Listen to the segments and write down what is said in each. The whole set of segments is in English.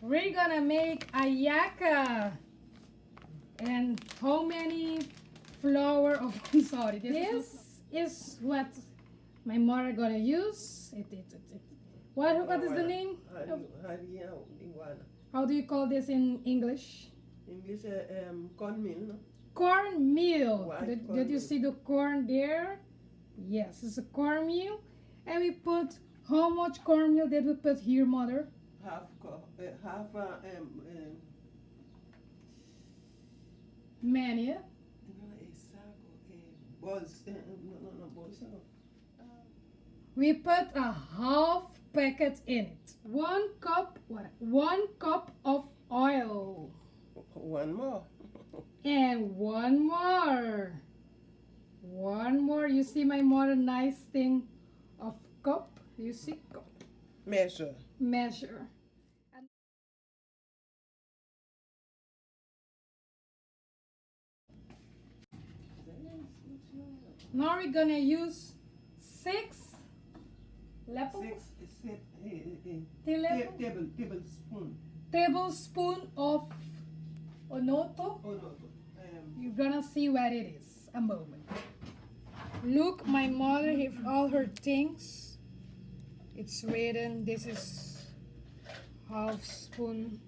We're gonna make Ajaca. And how many flour of I'm sorry. This is what my mother gonna use. What is the name? How do you call this in English? English cornmeal, no? Cornmeal. Did you Cornmeal. see the corn there? Yes, it's a cornmeal. And we put, how much cornmeal did we put here, mother? Half Many. no, balls, no, balls, no. We put a half packet in it. 1 cup, what? 1 cup of oil. One more. And one more. One more. You see my mother nice thing of cup? You see cup. Measure. Measure. Now we're gonna use 6 lepo, Tablespoon. tablespoon of onoto. Oh no. You're gonna see what it is. A moment. Look, my mother have all her things. It's written. This is half spoon.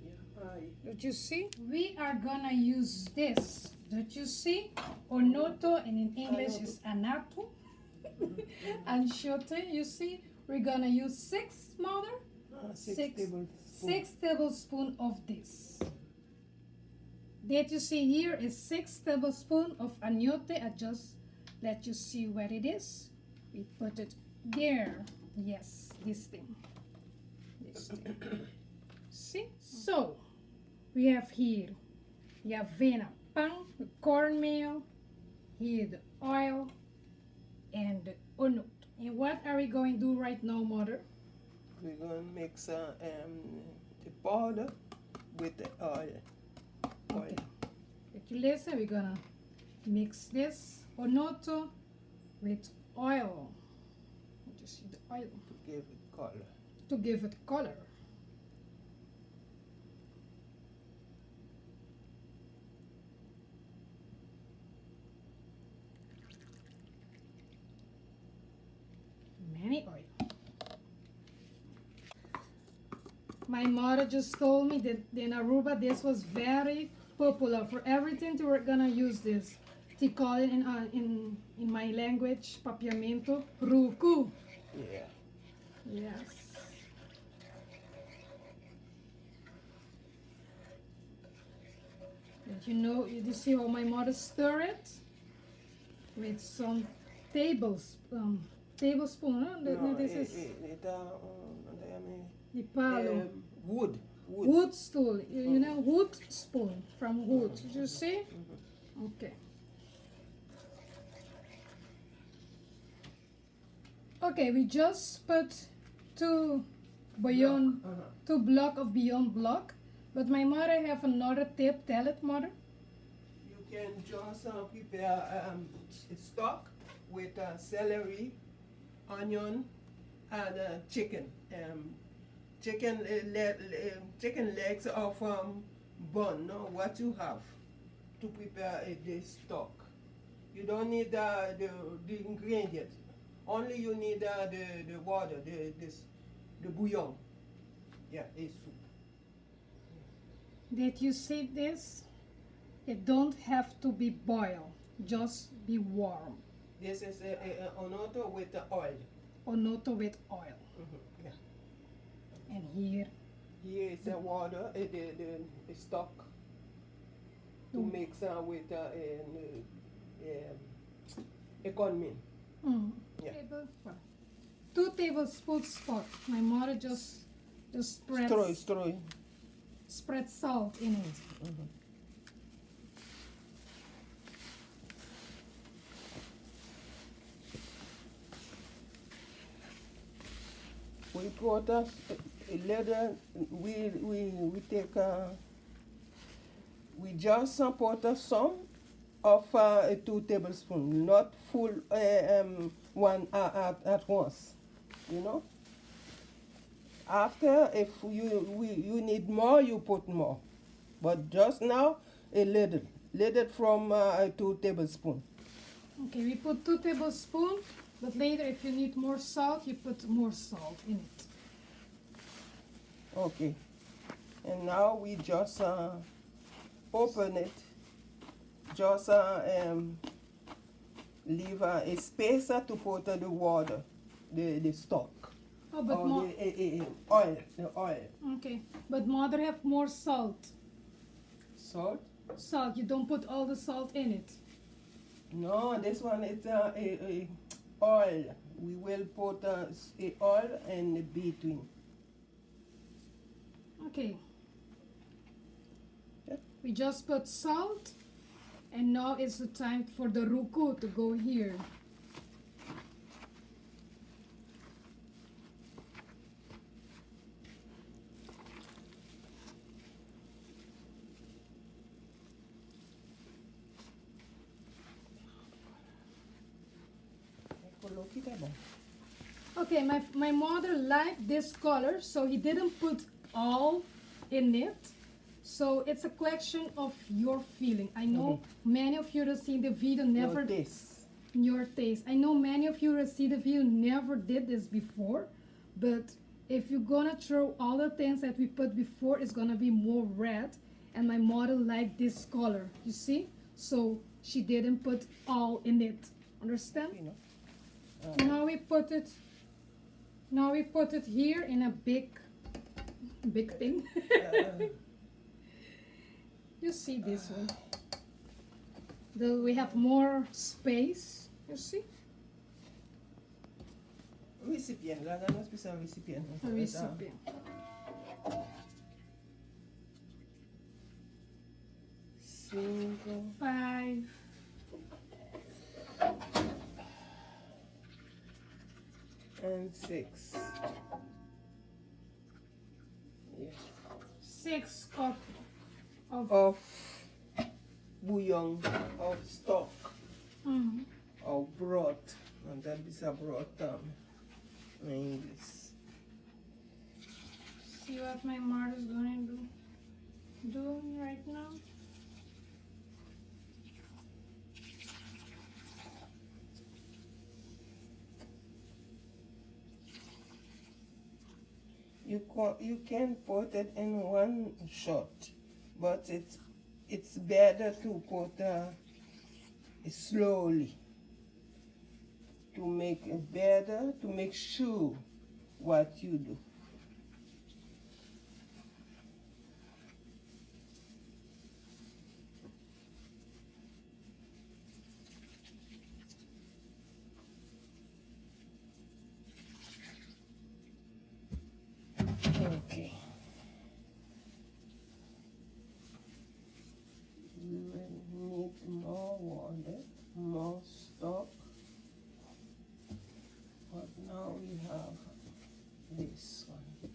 Don't you see? We are gonna use this. Don't you see? Onoto, and in English is anato. And shote, you see? We're gonna use 6, mother. 6 tablespoons. 6 tablespoons of this. That you see here is 6 tablespoons of añote. I just let you see where it is. We put it there. Yes, this thing. This thing. See? So, we have here the avena pan, the cornmeal, here the oil, and the onoto. And what are we going to do right now, mother? We're going to mix the powder with the oil. Okay. If you listen, we're gonna mix this onoto with oil. You see the oil To give it color. to give it color. Many oil. My mother just told me that in Aruba this was very popular for everything. We're gonna use this. They call it in my language papiamento ruku. Yeah. Yes. And you see how my mother stir it with some tablespoon. No, This is the um, palo. wood. Wood stool, you know, wood spoon from wood. Did you see? Okay. Okay, we just put 2 beyond, 2 block of beyond block. But my mother have another tip. Tell it, mother. You can just prepare stock with celery, onion, and chicken. Chicken legs of bun. No, what you have to prepare this stock. You don't need the ingredients. Only you need the water, the bouillon. Yeah, a soup. Did you see this? It don't have to be boiled, just be warm. This is a onoto with the oil. Onoto with oil. Yeah. And here, Here is the water, the stock to mix with a cornmeal. Yeah. 2 tablespoons spot. My mother just Stroy. spread salt in it. We put a little. We take. We just put some of 2 tablespoons, not full one at once. You know. After, if you need more, you put more. But just now, a little. Little from 2 tablespoons. Okay, we put 2 tablespoons, but later if you need more salt, you put more salt in it. Okay. And now we just open it. Just leave a space to put the water, the stock. Oh, but or more. the oil. Okay, but mother have more salt. Salt? Salt, you don't put all the salt in it. No, this one is a oil. We will put a oil in between. Okay. Yeah. We just put salt, and now it's the time for the ruku to go here. Okay, my mother liked this color, so he didn't put all in it. So it's a question of your feeling. I know many of you that see the video never Your taste. Your taste. I know many of you that see the video never did this before, but if you're gonna throw all the things that we put before, it's gonna be more red. And my mother liked this color, you see? So she didn't put all in it. Understand? Now we put it. Now we put it here in a big thing. You see this one. We have more space. You see? Recipient. La dame especial recipient. A recipient. Cinco. 5. And 6. Yeah. 6 cup of bouillon, of stock, Mhm. of broth. And that is a broth in English. See what my mother's gonna do right now. You can put it in one shot, but it's better to put it slowly to make it better, to make sure what you do. Okay. We will need more water, more stock. But now we have this one.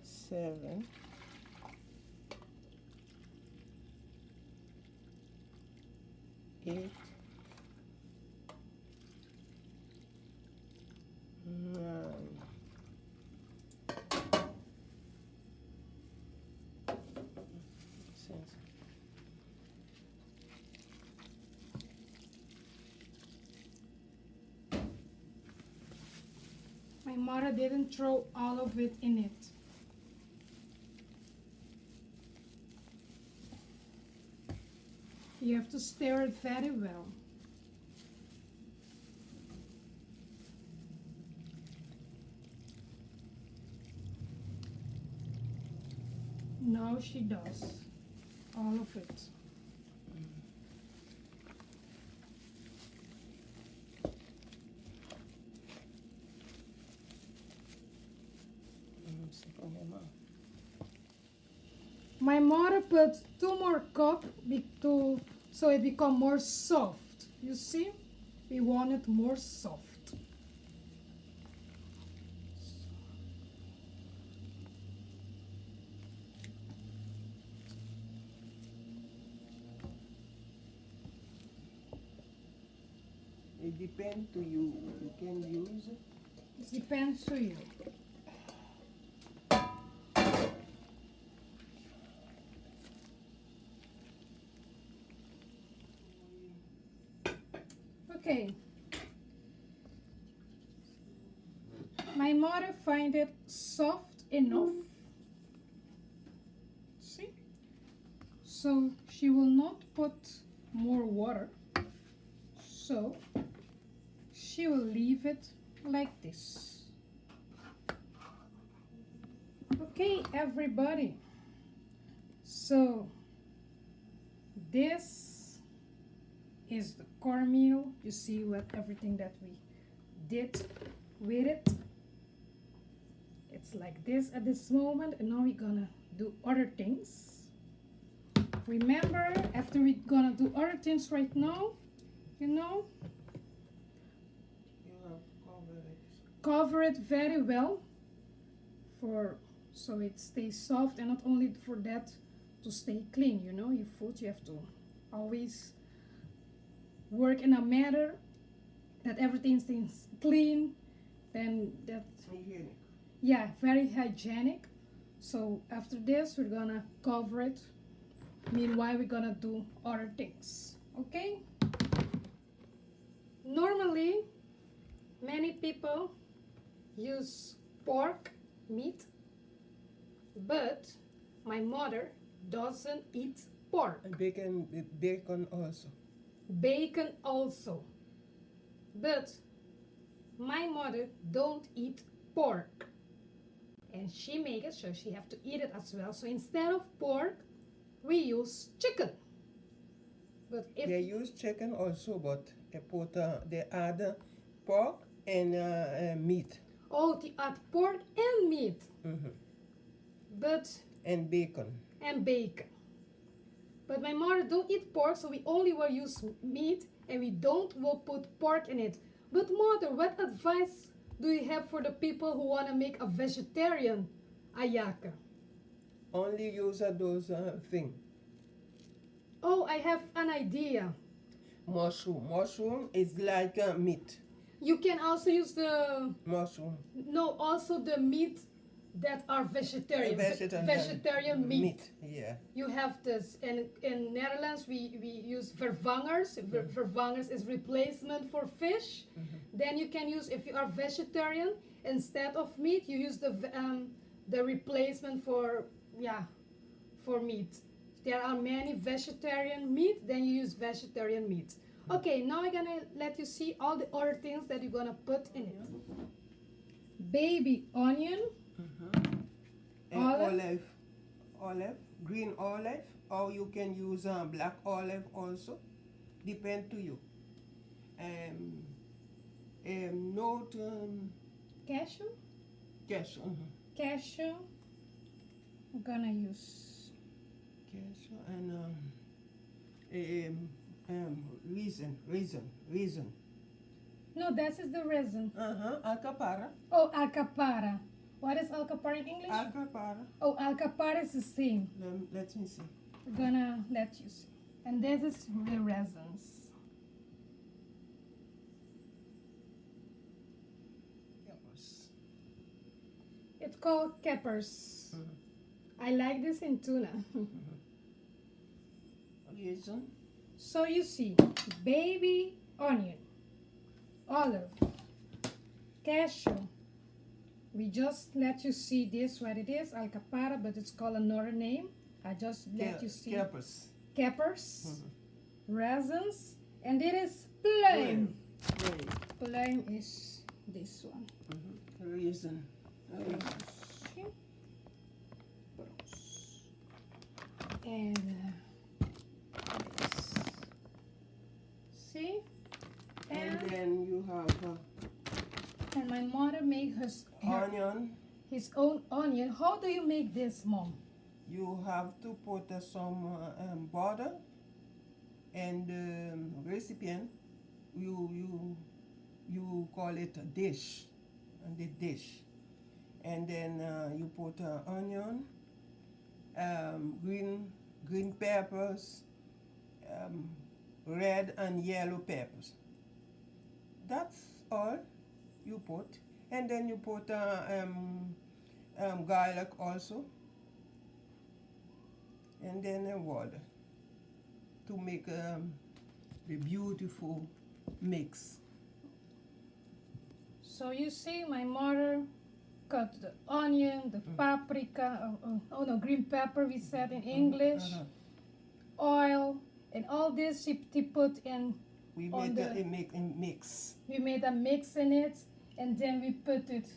Seven. 8. 9. My mother didn't throw all of it in it. You have to stir it very well. Now she does all of it. My mother put 2 more cups so it become more soft. You see? We want it more soft. It depends to you. You can use. It depends to you. Okay. My mother find it soft enough. See? So she will not put more water. So she will leave it like this. Okay, everybody. So this is the cornmeal. You see what everything that we did with it. It's like this at this moment, and now we're gonna do other things. Remember, after we're gonna do other things right now, you know, You have to cover it. cover it very well so it stays soft, and not only for that, to stay clean. You know, your food, you have to always work in a manner that everything stays clean, then that, Hygienic. yeah, very hygienic. So after this, we're gonna cover it. Meanwhile, we're gonna do other things. Okay? Normally, many people use pork meat, but my mother doesn't eat pork. And bacon also. Bacon also. But my mother don't eat pork. And she make it so she have to eat it as well. So instead of pork, we use chicken. But if They use chicken also, but they add pork and meat. oh, they add pork and meat, Mhm. but And bacon. and bacon. But my mother don't eat pork, so we only will use meat, and we don't will put pork in it. But mother, what advice do you have for the people who want to make a vegetarian Ajaca? Only use those things. Oh, I have an idea. Mushroom. Mushroom is like meat. You can also use Mushroom. also the meat that are vegetarian. Vegetarian meat. Yeah. You have this, and in Netherlands we use vervangers. Vervangers is replacement for fish. Then you can use, if you are vegetarian, instead of meat, you use the replacement for meat. There are many vegetarian meat, then you use vegetarian meat. Okay, now I'm gonna let you see all the other things that you're gonna put in it. Baby onion, And Olive. olive, green olive, or you can use black olive also. Depend to you. Note cashew, cashew. cashew. I'm gonna use Cashew and raisin. no, that is the resin. Alcapara. Oh, alcapara. What is alcapara in English? Alcapara. Oh, alcapara is the same. Let me see. We're gonna let you see. And this is the resins. Peppers. It's called capers. I like this in tuna. Raisin. So you see, baby onion, olive, cashew. We just let you see this, what it is, alcapara, but it's called another name. I just let you see. Peppers. Capers, resins, and it is plain. Plain. Plain is this one. Raisin. See? And this. See? And then you have And my mother made onion. his own onion. How do you make this, Mom? You have to put some butter and recipient. You call it a dish, and the dish, and then you put onion, green peppers, red and yellow peppers. That's all you put. And then you put garlic also. And then water to make the beautiful mix. So you see, my mother cut the onion, the paprika, oh no, green pepper we said in English, oil, and all this she put in. We On made the- a mix We made a mix in it, and then we put it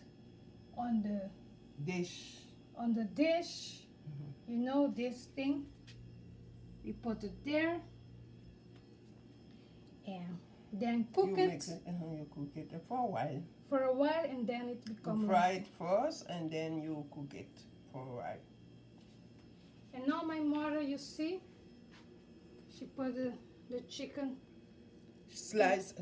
on the dish. dish. You know this thing. We put it there, and then cook You it mix it and you cook it for a while. for a while, and then it You becomes. fry it first and then you cook it for a while. And now my mother, you see, she put the chicken Slice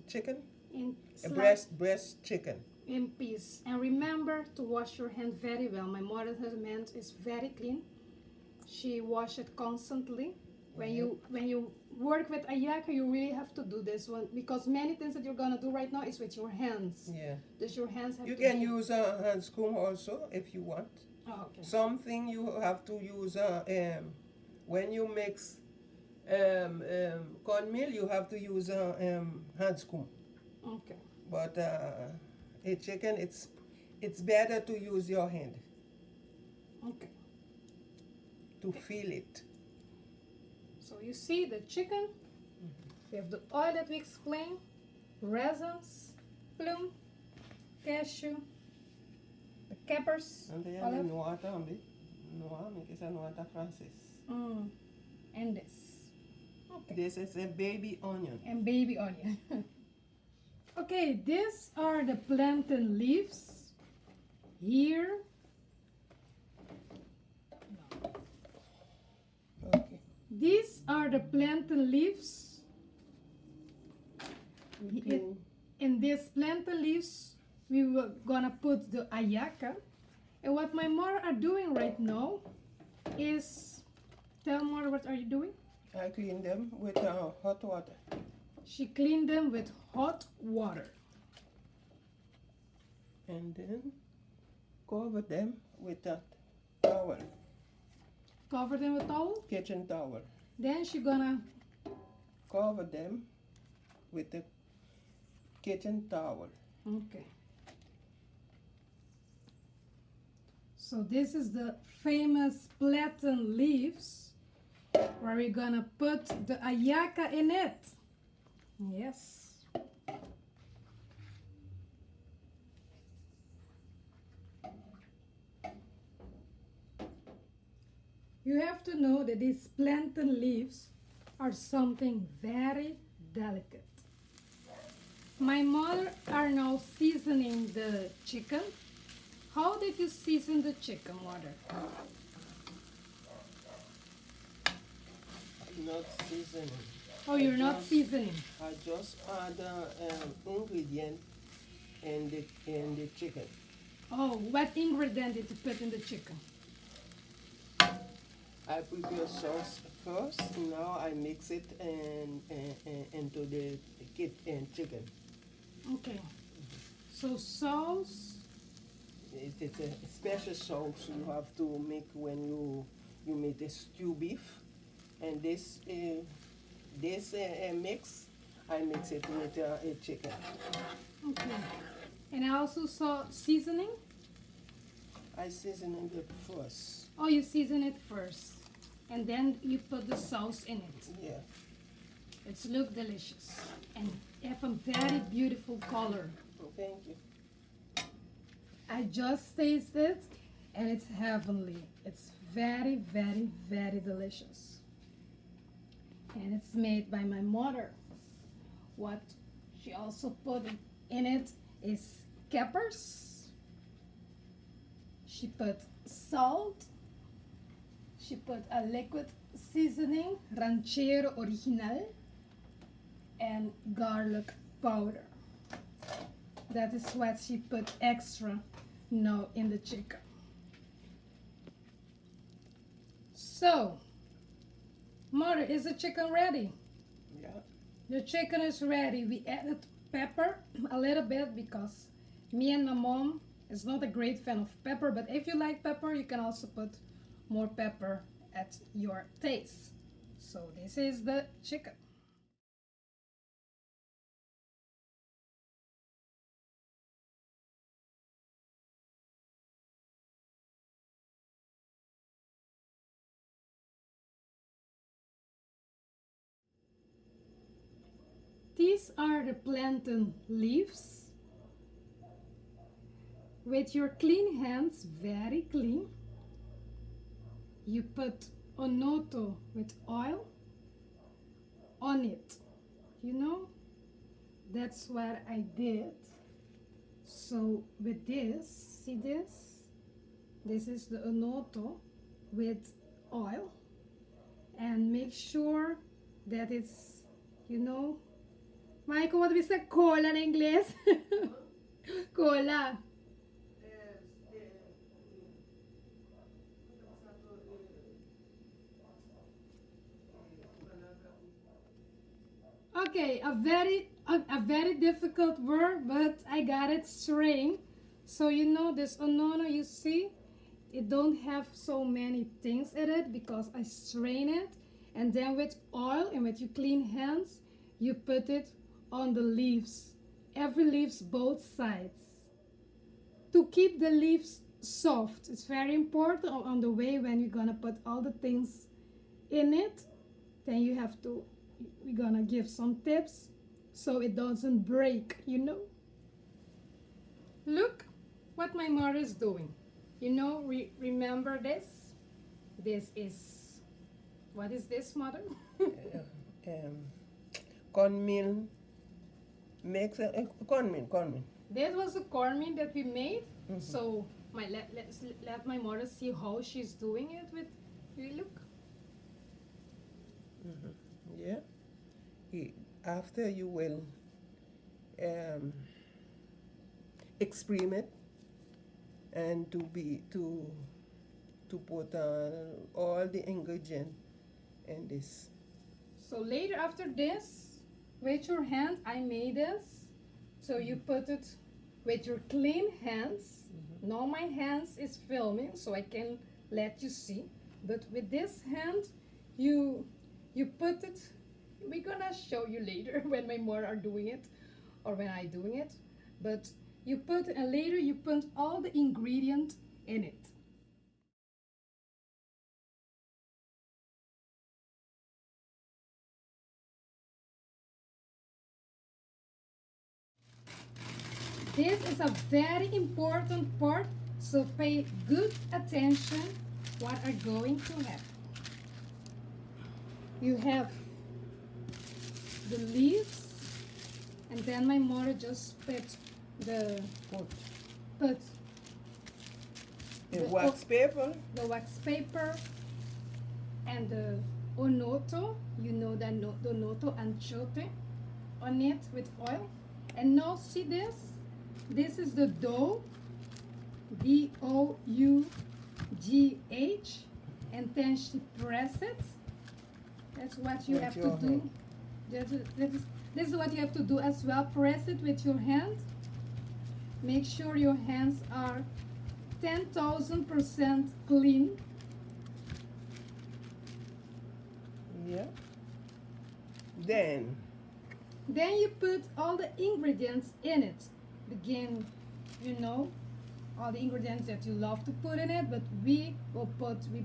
chicken, in a slice breast chicken. in piece. And remember to wash your hand very well. My mother's hand is very clean. She wash it constantly. When you work with Ajaca, you really have to do this one because many things that you're gonna do right now is with your hands. Yeah. Does your hands have You to can be... use a hand scoop also if you want. Oh, okay. Something you have to use when you mix cornmeal, you have to use a hand scoop. Okay. But a chicken, it's better to use your hand Okay. to feel it. So you see the chicken. We have the oil that we explained, raisins, plum, cashew, the capers, And then olive, noix também. Noix, que é noix francês. and this. Okay. This is a baby onion. And baby onion. Okay, these are the plantain leaves. Here. Okay. These are the plantain leaves. Okay. In these plantain leaves, we were gonna put the Ajaca. And what my mother are doing right now is, tell mother, what are you doing? I clean them with hot water. She cleaned them with hot water. And then cover them with a towel, Cover them with towel. kitchen towel. Then she gonna Cover them with a kitchen towel. okay. So this is the famous plantain leaves where we're gonna put the Ajaca in it. Yes. You have to know that these plantain leaves are something very delicate. My mother are now seasoning the chicken. How did you season the chicken, mother? Not seasoning. Oh, you're not seasoning. I just add ingredient in the chicken. Oh, what ingredient did you put in the chicken? I prepare sauce first. Now I mix it into the chicken. Okay. So sauce. It's a special sauce you have to make when you make the stew beef. And this mix, I mix it with a chicken. Okay. And I also saw seasoning. I season it first. Oh, you season it first. And then you put the sauce in it. Yeah. It's look delicious. And have a very beautiful color. Thank you. I just tasted and it's heavenly. It's very, very, very delicious. And it's made by my mother. What she also put in it is capers. She put salt. She put a liquid seasoning, ranchero original, and garlic powder. That is what she put extra now in the chicken. So, mother, is the chicken ready? Yeah. The chicken is ready. We added pepper a little bit because me and my mom is not a great fan of pepper, but if you like pepper, you can also put more pepper at your taste. So this is the chicken. These are the plantain leaves. With your clean hands, very clean, you put onoto with oil on it. You know, that's what I did. So with this, see this? This is the onoto with oil. And make sure that it's, you know, Michael, what do we say? Cola in English? Cola. Okay, a very difficult word, but I got it straight. So you know this onono, you see, it don't have so many things in it because I strain it, and then with oil and with your clean hands, you put it on the leaves. Every leaves, both sides. To keep the leaves soft, it's very important on the way when you're gonna put all the things in it. Then you have to, we're gonna give some tips so it doesn't break, you know. Look what my mother is doing. You know, remember this? This is, what is this, mother? Cornmeal makes a cornmeal. This was the cornmeal that we made. So let my mother see how she's doing it with, you look. Yeah. After you will exprime it and to put all the ingredients in this. So later after this, with your hand, I made this. So you put it with your clean hands. Now my hands is filming, so I can let you see. But with this hand, you put it. We're gonna show you later when my mother are doing it, or when I doing it. But you put, and later you put all the ingredient in it. This is a very important part, so pay good attention what are going to happen. You have the leaves, and then my mother just put the wax paper. The wax paper and the onoto, you know the onoto anchote on it with oil. And now see this? This is the dough, dough, and then she press it. That's what you have to do. This is what you have to do as well. Press it with your hand. Make sure your hands are 10,000% clean. Yeah. Then you put all the ingredients in it. Begin, you know, all the ingredients that you love to put in it, but we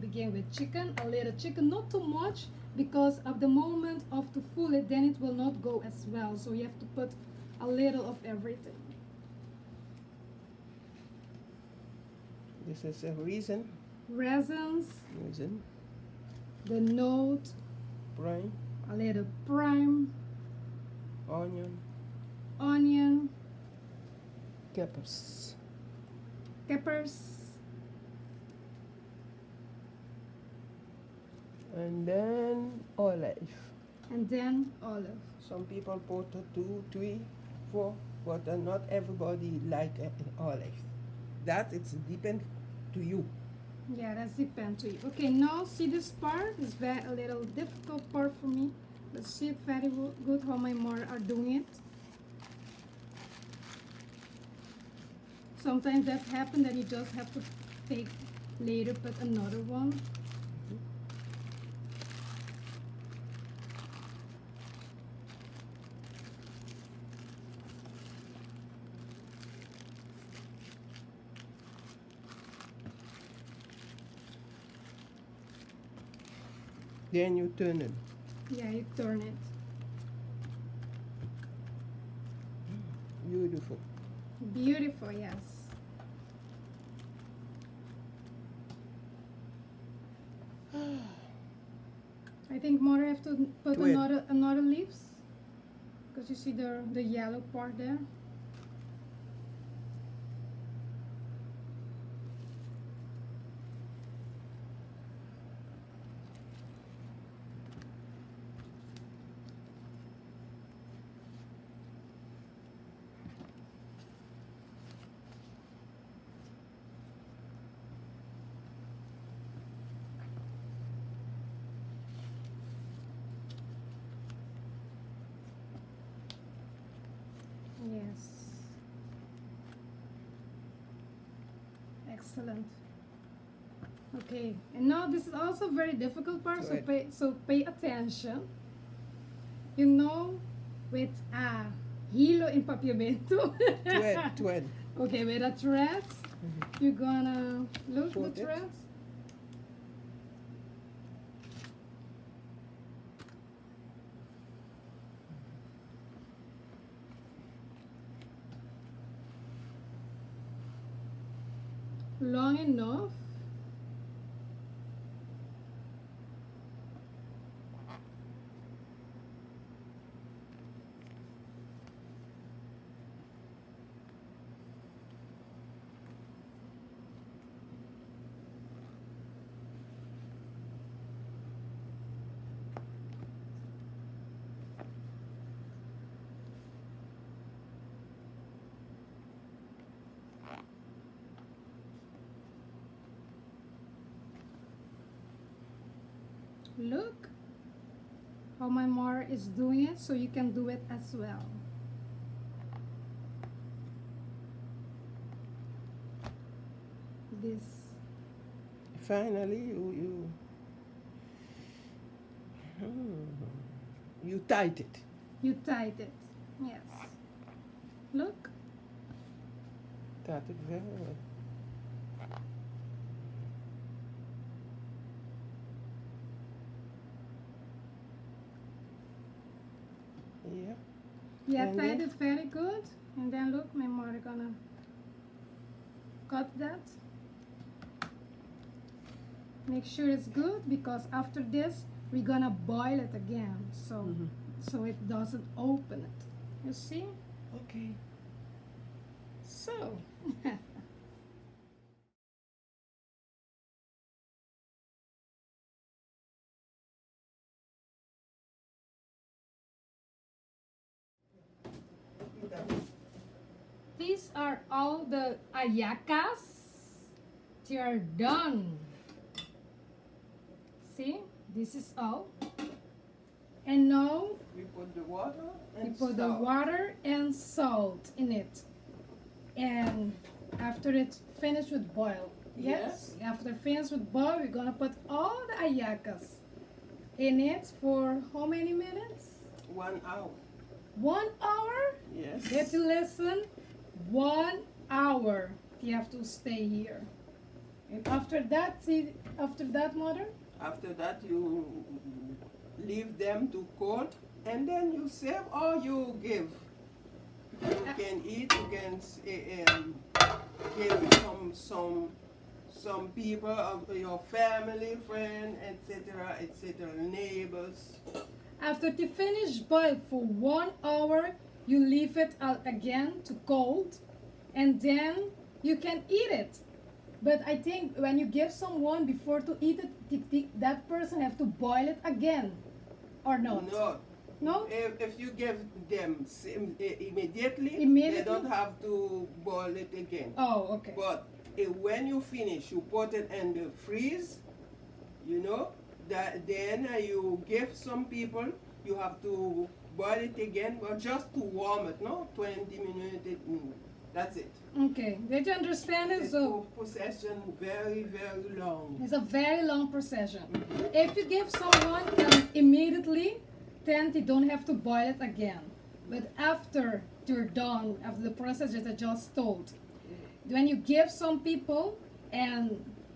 begin with chicken, a little chicken, not too much, because of the moment of to full it, then it will not go as well. So you have to put a little of everything. this is a reason. Raisins, the note, Prime, a little prime, onion, peppers, and then olive. Some people put 2, 3, 4, but not everybody like olive. That it's depend to you. Yeah, that's depend to you. Okay, now see this part is a little difficult part for me, but see it very good how my mother are doing it. sometimes that happens, then you just have to take later, put another one. Then you turn it. Yeah, you turn it. Beautiful. Beautiful, yes. I think mother have to put Wait. another leaves, because you see the yellow part there. Yes. Excellent. Okay, and now this is also very difficult part, Right. so pay attention. You know, with hilo empapiamento. Thread. Okay, with a thread, you're gonna look Fold the it. thread. Long enough. Look how my mother is doing it, so you can do it as well. This. Finally, you tied it. You tied it. Yes. Look. Tied it very well. Yeah. Yeah, And tied then? it very good. And then look, my mother gonna cut that. Make sure it's good, because after this we're gonna boil it again, so it doesn't open it. You see? Okay. So these are all the ayacas. They are done. See? This is all. And now We put the water we and put the salt. water and salt in it. And after it's finished with boil. Yes. After finished with boil, we're gonna put all the ayacas in it for how many minutes? 1 hour. 1 hour? Yes. Get to listen. 1 hour. You have to stay here. And after that, mother, After that, you leave them to cold, and then you save or you give. You can eat. You can give some people of your family, friend, etc., neighbors. after you finish boil for 1 hour, you leave it again to cold, and then you can eat it. But I think when you give someone before to eat it, that person have to boil it again, or not? No. No? If you give them immediately, Immediately? they don't have to boil it again. Oh, okay. But when you finish, you put it in the freeze, you know, then you give some people, you have to boil it again, but just to warm it, no? 20 minutes, That's it. Okay, did you understand it? It's So procession very, very long. it's a very long procession. If you give someone immediately, then they don't have to boil it again. But after you're done, after the process that I just told, when you give some people and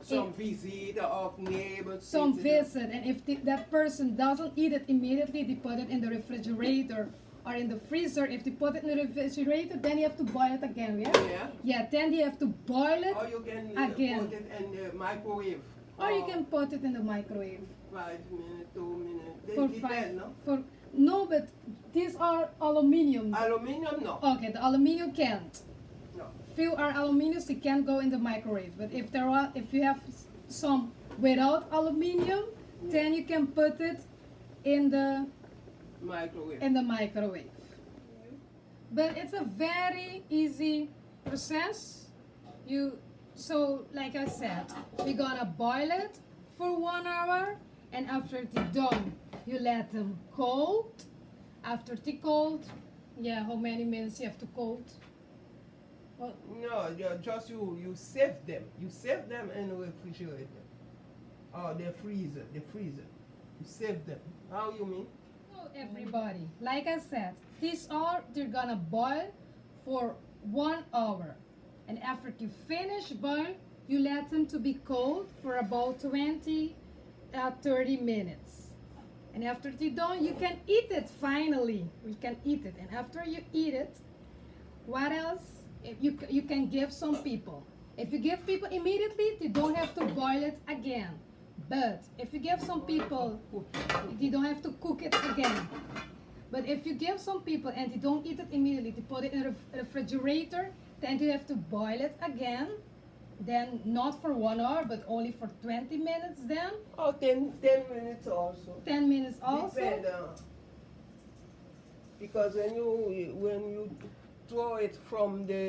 Some visit of neighbors. some visit, and if that person doesn't eat it immediately, they put it in the refrigerator or in the freezer. If they put it in the refrigerator, then you have to boil it again, yeah? Yeah. Yeah, then you have to boil it, Or you can Again. put it in the microwave. or you can put it in the microwave. 5 minutes, 2 minutes. They For depend, no? No, but these are aluminium. Aluminium, no. Okay, the aluminium can't. No. Few are aluminium, they can go in the microwave. But if if you have some without aluminium, then you can put it in the Microwave. microwave. But it's a very easy process. So like I said, we're gonna boil it for 1 hour, and after it's done, you let them cold. After it's cold, yeah, how many minutes you have to cold? Well, No, you save them. You save them in the refrigerator. Or the freezer. You save them. How you mean? so everybody, like I said, they're gonna boil for 1 hour. And after you finish boil, you let them to be cold for about 30 minutes. And after they're done, you can eat it finally. You can eat it. And after you eat it, what else? If you can give some people. If you give people immediately, they don't have to boil it again. But if you give some people, they don't have to cook it again. But if you give some people and they don't eat it immediately, they put it in a refrigerator, then you have to boil it again. Then not for 1 hour, but only for 20 minutes then. Oh, 10 minutes also. 10 minutes also. Depend, because when you throw it from the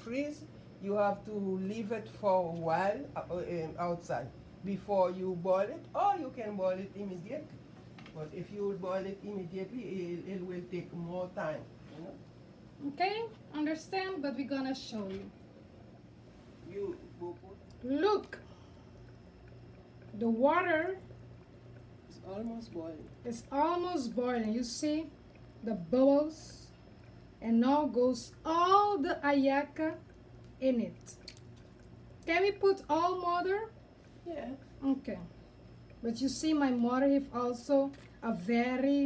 freeze, you have to leave it for a while outside before you boil it, or you can boil it immediately. But if you boil it immediately, it will take more time. You know? Okay, understand? But we're gonna show you. You go put. Look, the water It's almost boiling. is almost boiling. You see the bubbles, and now goes all the Ajaca in it. Can we put all, mother? Yeah. Okay. But you see, my mother have also a very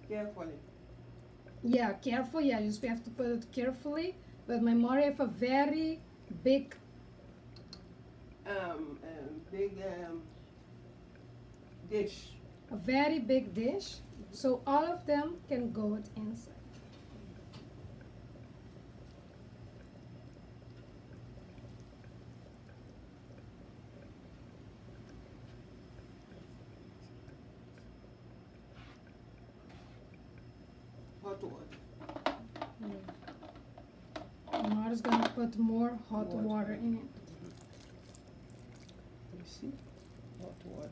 Carefully. careful. Yeah, you have to put it carefully. But my mother have a very big Big dish. a very big dish, so all of them can go it inside. Hot water. Mara's gonna put more hot water in it. You see? Hot water.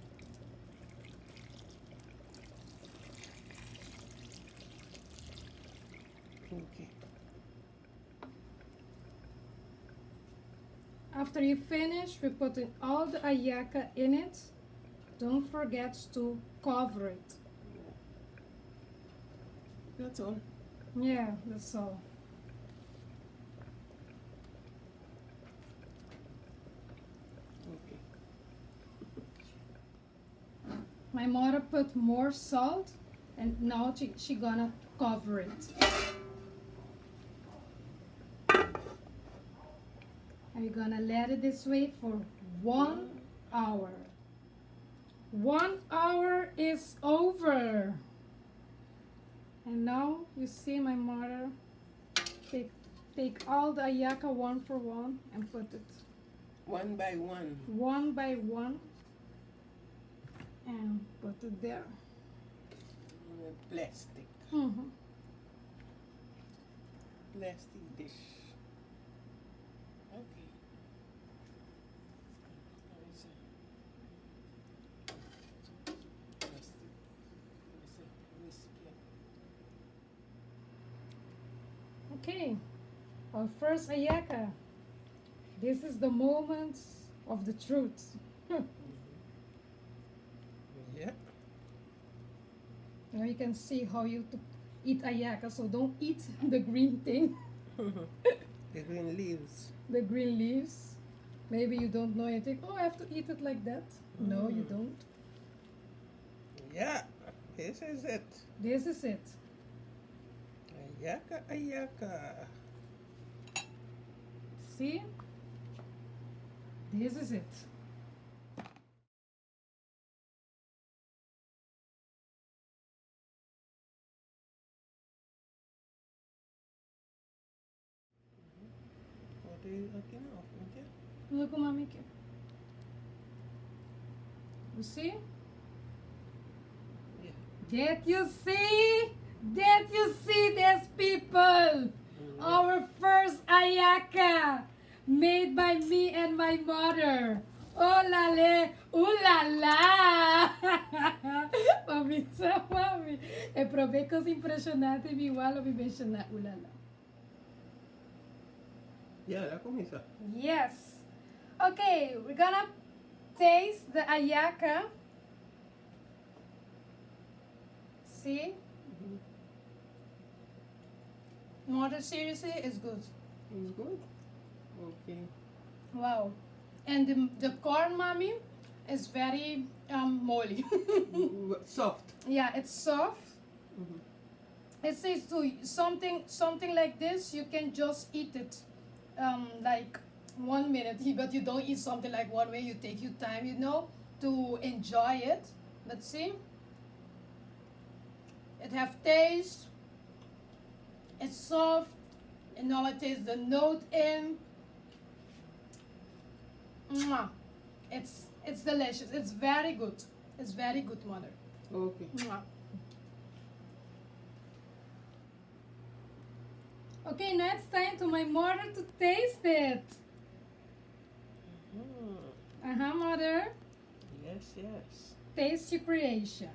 Okay. After you finish, we put in all the Ajaca in it. Don't forget to cover it. That's all. Yeah, that's all. Okay. My mother put more salt, and now she gonna cover it. And we're gonna let it this way for 1 hour. 1 hour is over. And now you see my mother take all the Ajaca one for one and put it One by one. one by one and put it there. In a plastic. Mhm. Plastic dish. Okay. Plastic. Okay, Our first Ajaca. This is the moment of the truth. Yeah. Now you can see how you to eat Ajaca, so don't eat the green thing, The green leaves. the green leaves. Maybe you don't know anything. Oh, I have to eat it like that. No, you don't. Yeah, this is it. This is it. Ajaca, Ajaca. See? This is it. What are you looking at? Okay. Look, mommy. You see? Yeah. That you see? That you see, these people? Our first Ajaca, made by me and my mother. Oh la la, ooh la la. Mami, mami. Eu provei coisa impressionante e me igual me mencionar, ooh la la. Yeah, la comienza. Yes. Okay, we're gonna taste the Ajaca. See? Mother, seriously, it's good. It's good. Okay. Wow. And the corn, mommy, is very molly. Soft. Yeah, it's soft. Mhm. It says to something like this, you can just eat it like 1 minute, but you don't eat something like one way. You take your time, to enjoy it. But see, it have taste. It's soft, and now it tastes the note in. Mwah. It's delicious. It's very good. It's very good, mother. Okay. Mwah. Okay, now it's time to my mother to taste it. Mother. Yes, yes. Taste your creation.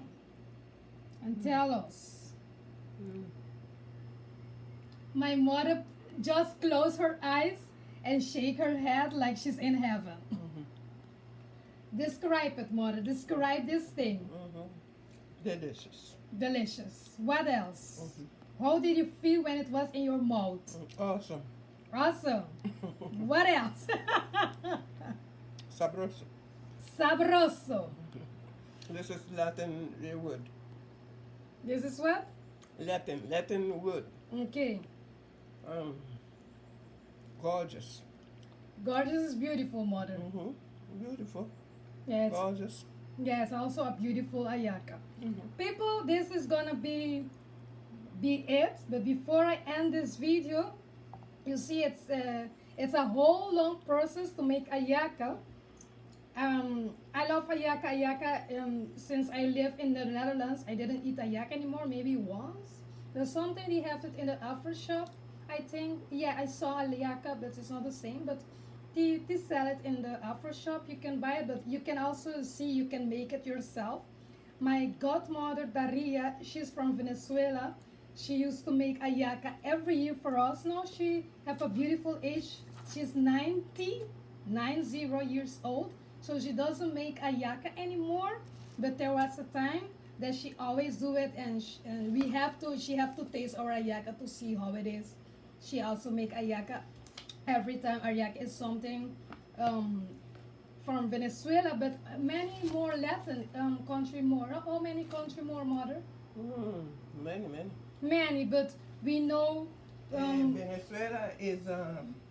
And tell us. My mother just closed her eyes and shake her head like she's in heaven. Describe it, mother. Describe this thing. Delicious. Delicious. What else? How did you feel when it was in your mouth? Awesome. Awesome. What else? Sabroso. Sabroso. This is Latin word. This is what? Latin word. Okay. Gorgeous. Gorgeous is beautiful, mother. Beautiful. Yes. Gorgeous. Yes, also a beautiful Ajaca. People, this is gonna be it. But before I end this video, you see it's a whole long process to make Ajaca. I love Ajaca. Since I live in the Netherlands, I didn't eat Ajaca anymore. Maybe once. There's something they have it in the Afro shop. I think, yeah, I saw Ajaca, but it's not the same. But they sell it in the Afro shop. You can buy it, but you can also see you can make it yourself. My godmother Daria, she's from Venezuela. She used to make Ajaca every year for us. Now she have a beautiful age. She's 90 years old. So she doesn't make Ajaca anymore. But there was a time that she always do it, and she have to taste our Ajaca to see how it is. She also make Ajaca every time. Ajaca is something from Venezuela, but many more Latin country more. How many country more, mother? Many. Many, but we know Venezuela is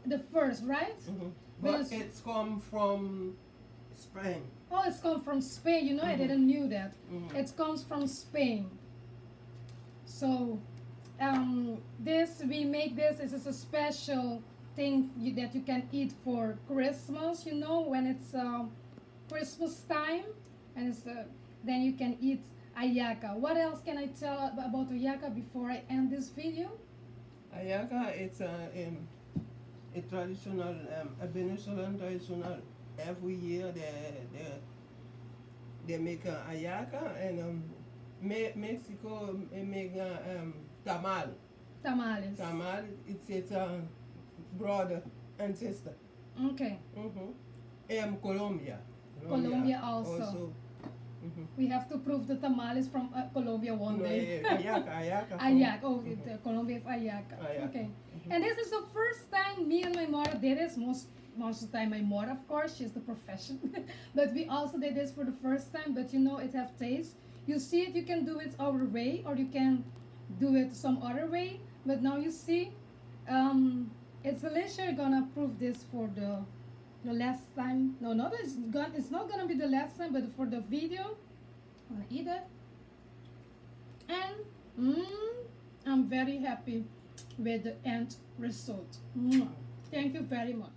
the first, right? but it's come from Spain. Oh, it's come from Spain. I didn't knew that. It comes from Spain. So, we make this. This is a special thing that you can eat for Christmas. When it's Christmas time, and then you can eat Ajaca. What else can I tell about Ajaca before I end this video? Ajaca, it's a traditional, a Venezuelan traditional. Every year they make Ajaca, and Mexico make tamal. Tamales. Tamal, it's brother and sister. Okay. Colombia. Colombia also. We have to prove the tamales from Colombia one No, day. Ajaca. Ajaca. Oh, the Colombia of Ajaca. Ajaca. Okay. And this is the first time me and my mother did this. Most of the time my mother, of course, she's the profession. But we also did this for the first time. But you know, it have taste. You see it, you can do it our way, or you can do it some other way. But now you see, it's delicious. You're gonna prove this for the last time. No, not it's not gonna be the last time, but for the video, I'm gonna eat it. And I'm very happy with the end result. Thank you very much.